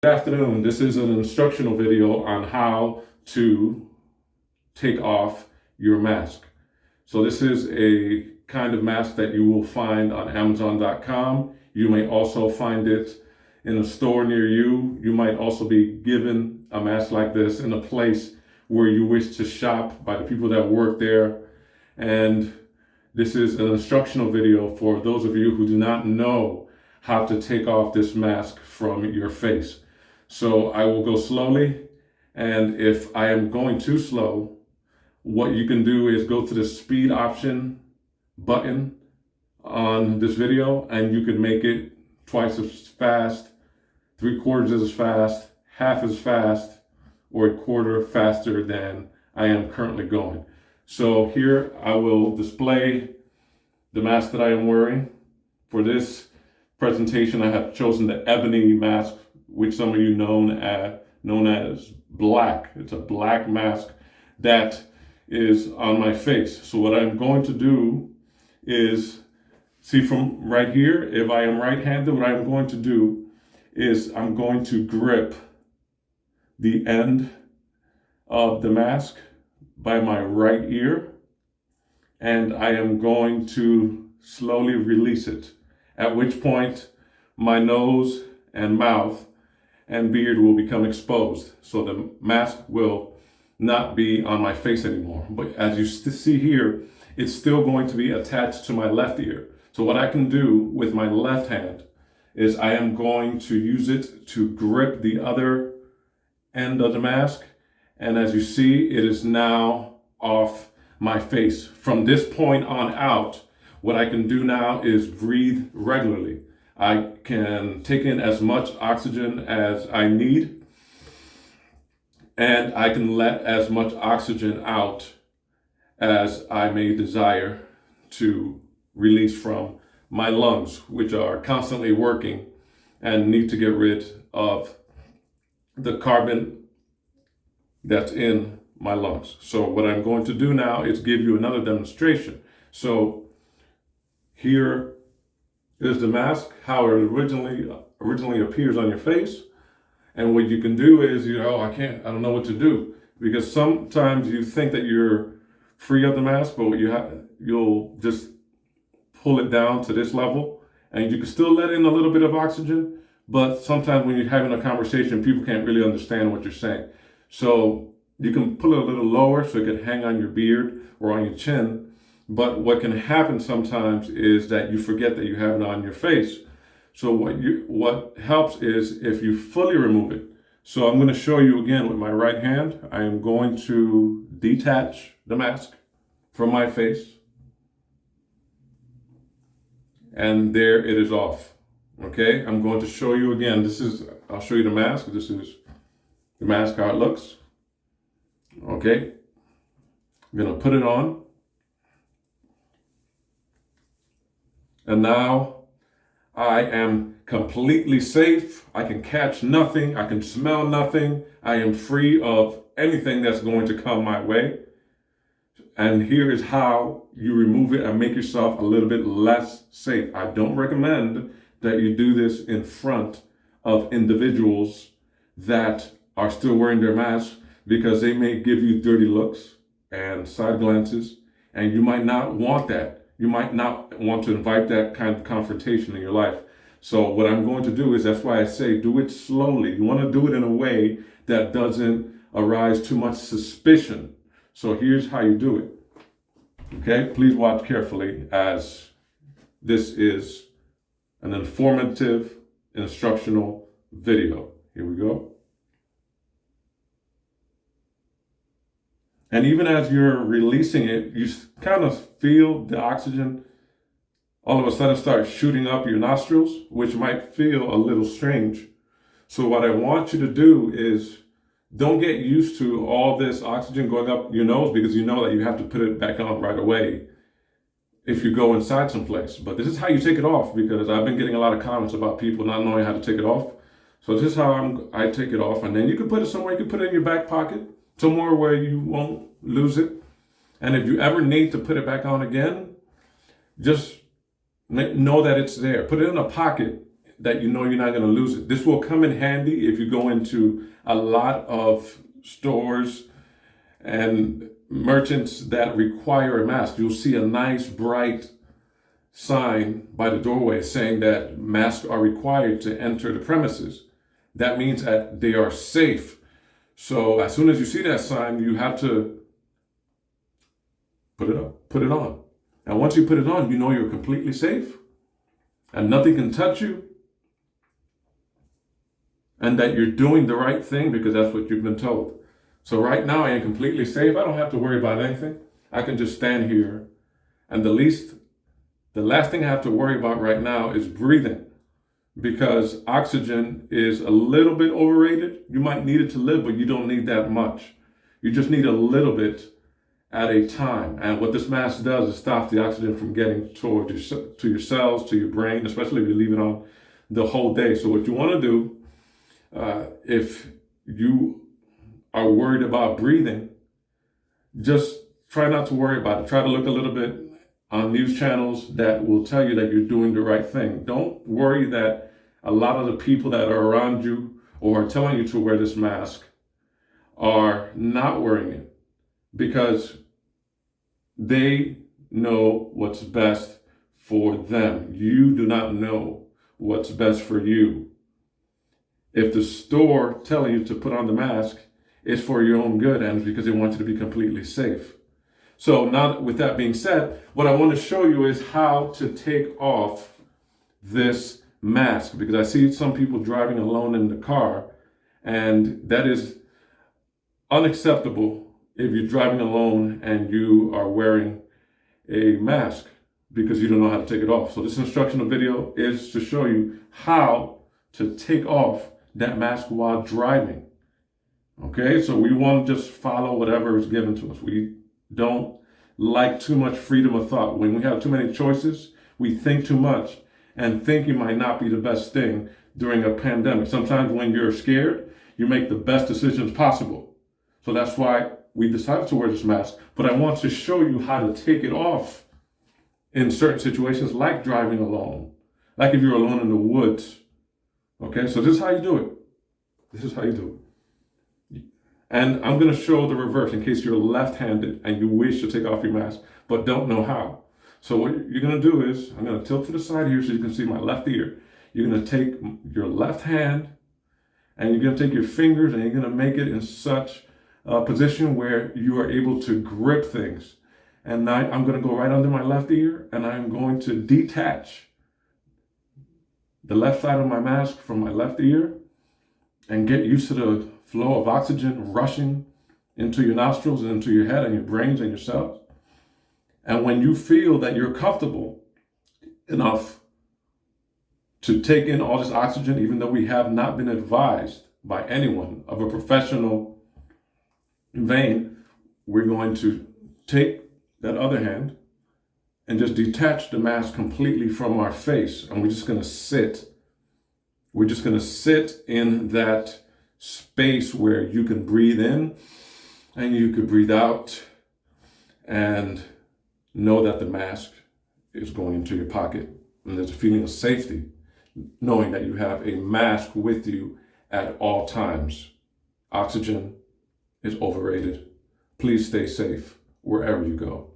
Good afternoon. This is an instructional video on how to take off your mask. So this is a kind of mask that you will find on Amazon.com. You may also find it in a store near you. You might also be given a mask like this in a place where you wish to shop by the people that work there. And this is an instructional video for those of you who do not know how to take off this mask from your face. So I will go slowly, and if I am going too slow, what you can do is go to the speed option button on this video, and you can make it twice as fast, 3/4 as fast, half as fast, or a quarter faster than I am currently going. So here I will display the mask that I am wearing. For this presentation, I have chosen the ebony mask, which some of you known as black. It's a black mask that is on my face. So what I'm going to do is, see from right here, if I am right-handed, what I'm going to do is I'm going to grip the end of the mask by my right ear, and I am going to slowly release it, at which point my nose and mouth and beard will become exposed. So the mask will not be on my face anymore. But as you see here, it's still going to be attached to my left ear. So what I can do with my left hand is I am going to use it to grip the other end of the mask. And as you see, it is now off my face. From this point on out, what I can do now is breathe regularly. I can take in as much oxygen as I need, and I can let as much oxygen out as I may desire to release from my lungs, which are constantly working and need to get rid of the carbon that's in my lungs. So what I'm going to do now is give you another demonstration. So here is the mask, how it originally appears on your face. And what you can do is, I don't know what to do. Because sometimes you think that you're free of the mask, but you'll just pull it down to this level, and you can still let in a little bit of oxygen, but sometimes when you're having a conversation, people can't really understand what you're saying. So you can pull it a little lower so it can hang on your beard or on your chin. But what can happen sometimes is that you forget that you have it on your face. So what helps is if you fully remove it. So I'm going to show you again with my right hand. I am going to detach the mask from my face. And there it is off. Okay, I'm going to show you again. I'll show you the mask. This is the mask, how it looks. Okay, I'm going to put it on. And now I am completely safe. I can catch nothing. I can smell nothing. I am free of anything that's going to come my way. And here is how you remove it and make yourself a little bit less safe. I don't recommend that you do this in front of individuals that are still wearing their masks, because they may give you dirty looks and side glances, and you might not want that. You might not want to invite that kind of confrontation in your life. So what I'm going to do is, that's why I say do it slowly. You want to do it in a way that doesn't arise too much suspicion. So here's how you do it. Okay, please watch carefully, as this is an informative, instructional video. Here we go. And even as you're releasing it, you kind of feel the oxygen all of a sudden start shooting up your nostrils, which might feel a little strange. So what I want you to do is, don't get used to all this oxygen going up your nose, because you know that you have to put it back on right away if you go inside someplace. But this is how you take it off, because I've been getting a lot of comments about people not knowing how to take it off. So this is how I take it off. And then you can put it somewhere. You can put it in your back pocket, somewhere where you won't lose it. And if you ever need to put it back on again, just know that it's there. Put it in a pocket that you know you're not going to lose it. This will come in handy if you go into a lot of stores and merchants that require a mask. You'll see a nice bright sign by the doorway saying that masks are required to enter the premises. That means that they are safe. So as soon as you see that sign, you have to put it on. And once you put it on, you know you're completely safe and nothing can touch you, and that you're doing the right thing because that's what you've been told. So right now I am completely safe. I don't have to worry about anything. I can just stand here, and the last thing I have to worry about right now is breathing, because oxygen is a little bit overrated. You might need it to live, but you don't need that much. You just need a little bit at a time. And what this mask does is stop the oxygen from getting to your cells, to your brain, especially if you leave it on the whole day. So what you want to do, if you are worried about breathing, just try not to worry about it. Try to look a little bit on news channels that will tell you that you're doing the right thing. Don't worry that a lot of the people that are around you or are telling you to wear this mask are not wearing it, because they know what's best for them. You do not know what's best for you. If the store telling you to put on the mask, it's for your own good and because they want you to be completely safe. So now with that being said, what I want to show you is how to take off this mask, because I see some people driving alone in the car, and that is unacceptable if you're driving alone and you are wearing a mask because you don't know how to take it off. So this instructional video is to show you how to take off that mask while driving. Okay, so we want to just follow whatever is given to us. We don't like too much freedom of thought. When we have too many choices, we think too much, and thinking might not be the best thing during a pandemic. Sometimes when you're scared, you make the best decisions possible. So that's why we decided to wear this mask. But I want to show you how to take it off in certain situations, like driving alone, like if you're alone in the woods. Okay, so this is how you do it. This is how you do it. And I'm going to show the reverse in case you're left-handed and you wish to take off your mask but don't know how. So what you're going to do is, I'm going to tilt to the side here so you can see my left ear. You're going to take your left hand and you're going to take your fingers and you're going to make it in such a position where you are able to grip things. And now I'm going to go right under my left ear and I'm going to detach the left side of my mask from my left ear and get used to the flow of oxygen rushing into your nostrils and into your head and your brains and your cells. And when you feel that you're comfortable enough to take in all this oxygen, even though we have not been advised by anyone of a professional vein, we're going to take that other hand and just detach the mask completely from our face. And we're just going to sit. We're just going to sit in that space where you can breathe in and you can breathe out and know that the mask is going into your pocket. And there's a feeling of safety knowing that you have a mask with you at all times. Oxygen is overrated. Please stay safe wherever you go.